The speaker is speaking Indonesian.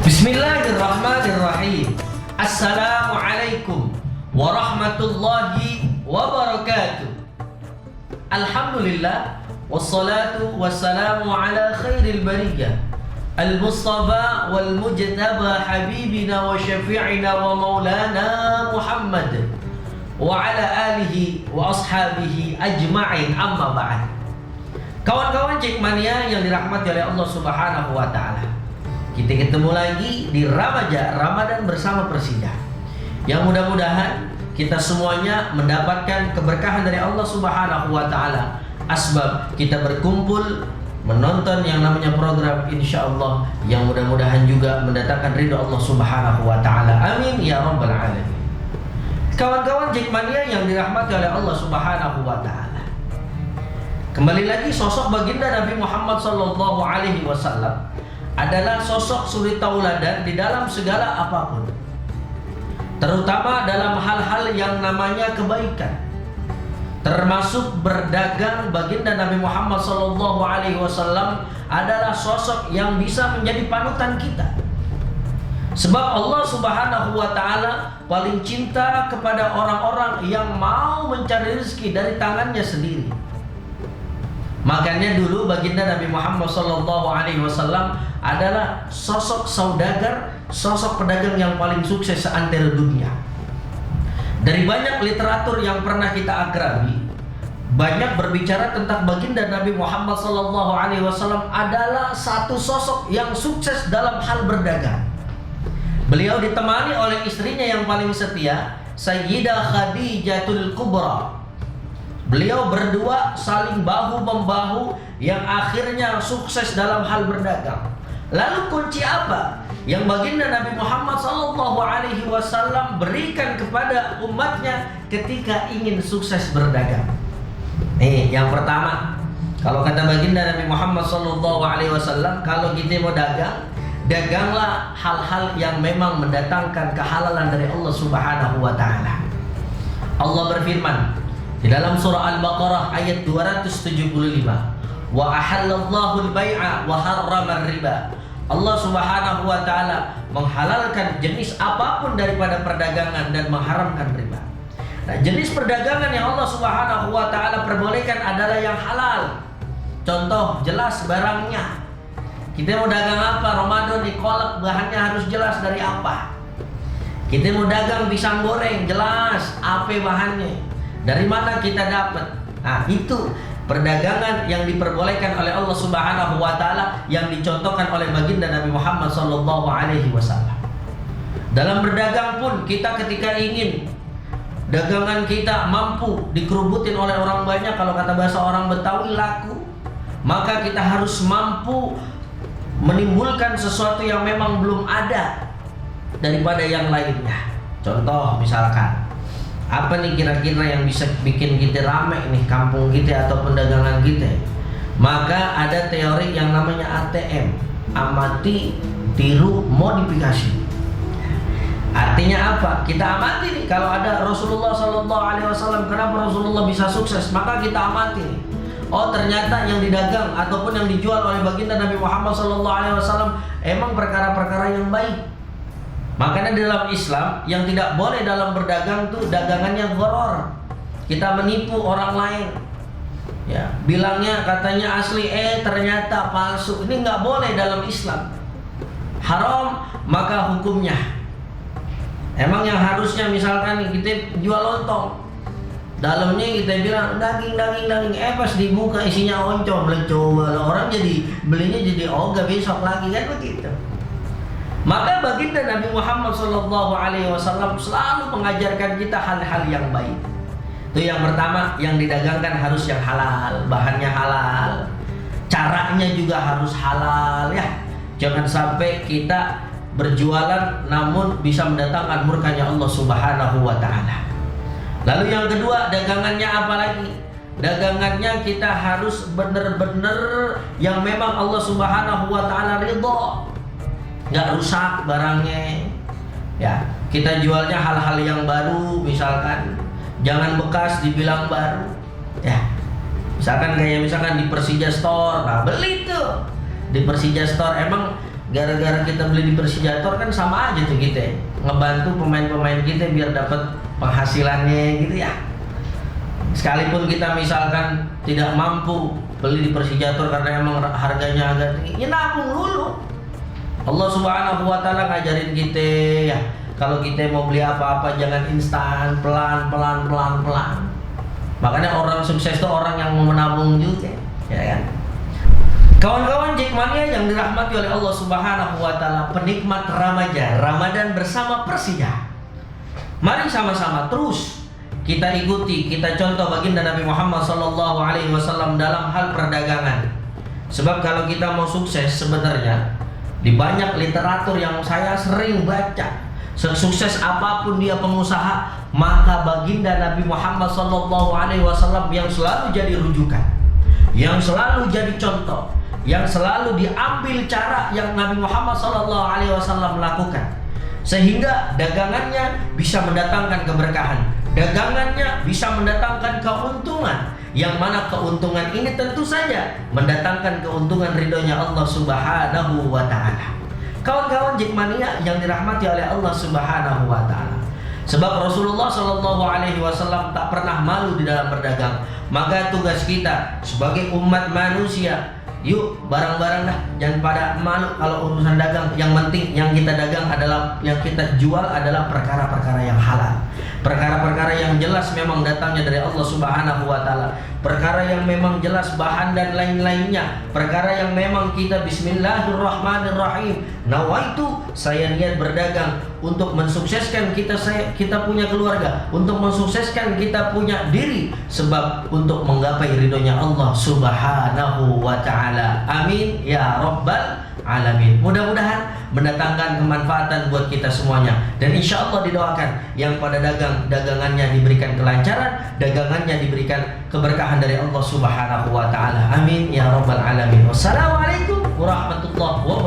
Bismillahirrahmanirrahim. Assalamualaikum warahmatullahi wabarakatuh. Alhamdulillah wassalatu wassalamu ala khairil bariyah al-mustafa wal mujtaba habibina wa syafi'ina wa maulana Muhammad wa ala alihi wa ashabihi ajma'in, amma ba'd. Kawan-kawan Jackmania yang dirahmati oleh Allah Subhanahu wa taala. Kita ketemu lagi di Ramadan bersama Persija. Yang mudah-mudahan kita semuanya mendapatkan keberkahan dari Allah Subhanahu wa taala. Asbab kita berkumpul menonton yang namanya program, insya Allah yang mudah-mudahan juga mendatangkan ridho Allah Subhanahu wa taala. Amin ya rabbal alamin. Kawan-kawan Jackmania yang dirahmati oleh Allah Subhanahu wa taala. Kembali lagi, sosok baginda Nabi Muhammad sallallahu alaihi wasallam adalah sosok suri tauladan di dalam segala apapun, terutama dalam hal-hal yang namanya kebaikan, termasuk berdagang. Baginda Nabi Muhammad SAW adalah sosok yang bisa menjadi panutan kita, sebab Allah Subhanahu wa taala paling cinta kepada orang-orang yang mau mencari rezeki dari tangannya sendiri. Makanya dulu baginda Nabi Muhammad SAW adalah sosok saudagar, sosok pedagang yang paling sukses seantero dunia. Dari banyak literatur yang pernah kita akrabi, banyak berbicara tentang baginda Nabi Muhammad SAW adalah satu sosok yang sukses dalam hal berdagang. Beliau ditemani oleh istrinya yang paling setia, Sayyidah Khadijatul Kubra. Beliau berdua saling bahu-membahu yang akhirnya sukses dalam hal berdagang. Lalu kunci apa yang baginda Nabi Muhammad SAW berikan kepada umatnya ketika ingin sukses berdagang? Nih, yang pertama, kalau kata baginda Nabi Muhammad SAW, kalau kita mau dagang, daganglah hal-hal yang memang mendatangkan kehalalan dari Allah Subhanahu wa taala. Allah berfirman di dalam surah Al-Baqarah ayat 275, wa ahallallahu al-bai'a wa harrama riba. Allah Subhanahu wa taala menghalalkan jenis apapun daripada perdagangan dan mengharamkan riba. Nah, jenis perdagangan yang Allah Subhanahu wa taala perbolehkan adalah yang halal. Contoh jelas barangnya. Kita mau dagang apa? Ramadan di kolak, bahannya harus jelas dari apa. Kita mau dagang pisang goreng, jelas apa bahannya. Dari mana kita dapat? Nah, itu perdagangan yang diperbolehkan oleh Allah Subhanahu wa taala yang dicontohkan oleh baginda Nabi Muhammad sallallahu alaihi wasallam. Dalam berdagang pun kita ketika ingin dagangan kita mampu dikerubutin oleh orang banyak, kalau kata bahasa orang Betawi laku, maka kita harus mampu menimbulkan sesuatu yang memang belum ada daripada yang lainnya. Contoh misalkan, apa nih kira-kira yang bisa bikin kita rame nih kampung kita atau dagangan kita? Maka ada teori yang namanya ATM, amati, tiru, modifikasi. Artinya apa? Kita amati nih, kalau ada Rasulullah SAW, kenapa Rasulullah bisa sukses? Maka kita amati nih. Oh, ternyata yang didagang ataupun yang dijual oleh baginda Nabi Muhammad SAW emang perkara-perkara yang baik. Makanya di dalam Islam yang tidak boleh dalam berdagang tuh dagangannya gharar. Kita menipu orang lain. Ya, bilangnya katanya asli, ternyata palsu. Ini nggak boleh dalam Islam. Haram, maka hukumnya. Emang yang harusnya misalkan kita jual lontong, dalamnya kita bilang daging, pas dibuka isinya oncom, coba orang jadi belinya jadi ogah besok lagi, kan begitu. Maka baginda Nabi Muhammad SAW selalu mengajarkan kita hal-hal yang baik. Itu yang pertama, yang didagangkan harus yang halal, bahannya halal, caranya juga harus halal ya. Jangan sampai kita berjualan namun bisa mendatangkan murkanya Allah Subhanahu wa taala. Lalu yang kedua, dagangannya apa lagi? Dagangannya kita harus benar-benar yang memang Allah Subhanahu wa taala ridho. Nggak rusak barangnya ya. Kita jualnya hal-hal yang baru, misalkan jangan bekas dibilang baru ya. Misalkan di Persija Store, nah beli tuh di Persija Store. Emang gara-gara kita beli di Persijator kan sama aja tuh kita ngebantu pemain-pemain kita biar dapat penghasilannya gitu ya. Sekalipun kita misalkan tidak mampu beli di Persijator karena emang harganya agak tinggi, ya nabung dulu. Allah Subhanahu wa Ta'ala ngajarin kita ya, kalau kita mau beli apa-apa jangan instan, pelan. Makanya orang sukses itu orang yang mau menabung juga, ya kan? Kawan-kawan Jackmania yang dirahmati oleh Allah Subhanahu wa Ta'ala, penikmat Ramadan bersama Persija. Mari sama-sama terus kita ikuti, kita contoh baginda Nabi Muhammad SAW dalam hal perdagangan. Sebab kalau kita mau sukses sebenarnya di banyak literatur yang saya sering baca, sesukses apapun dia pengusaha, maka baginda Nabi Muhammad SAW yang selalu jadi rujukan, yang selalu jadi contoh, yang selalu diambil cara yang Nabi Muhammad SAW lakukan, sehingga dagangannya bisa mendatangkan keberkahan, dagangannya bisa mendatangkan keuntungan, yang mana keuntungan ini tentu saja mendatangkan keuntungan ridhonya Allah Subhanahu wa Ta'ala. Kawan-kawan Jackmania yang dirahmati oleh Allah Subhanahu wa Ta'ala, sebab Rasulullah SAW tak pernah malu di dalam berdagang. Maka tugas kita sebagai umat manusia, yuk barang-barang dah, jangan pada malu kalau urusan dagang. Yang penting yang kita dagang adalah, yang kita jual adalah perkara-perkara yang halal, perkara-perkara yang jelas memang datangnya dari Allah Subhanahu wa Ta'ala, perkara yang memang jelas bahan dan lain-lainnya, perkara yang memang kita bismillahirrahmanirrahim, nawaitu, saya niat berdagang untuk mensukseskan kita punya keluarga, untuk mensukseskan kita punya diri, sebab untuk menggapai ridhonya Allah Subhanahu wa Ta'ala. Amin ya rabbal alamin. Mudah-mudahan mendatangkan kemanfaatan buat kita semuanya, dan insya Allah didoakan yang pada dagangannya diberikan kelancaran, dagangannya diberikan keberkahan dari Allah Subhanahu wa Ta'ala. Amin ya rabbal alamin. Wassalamualaikum warahmatullahi wabarakatuh.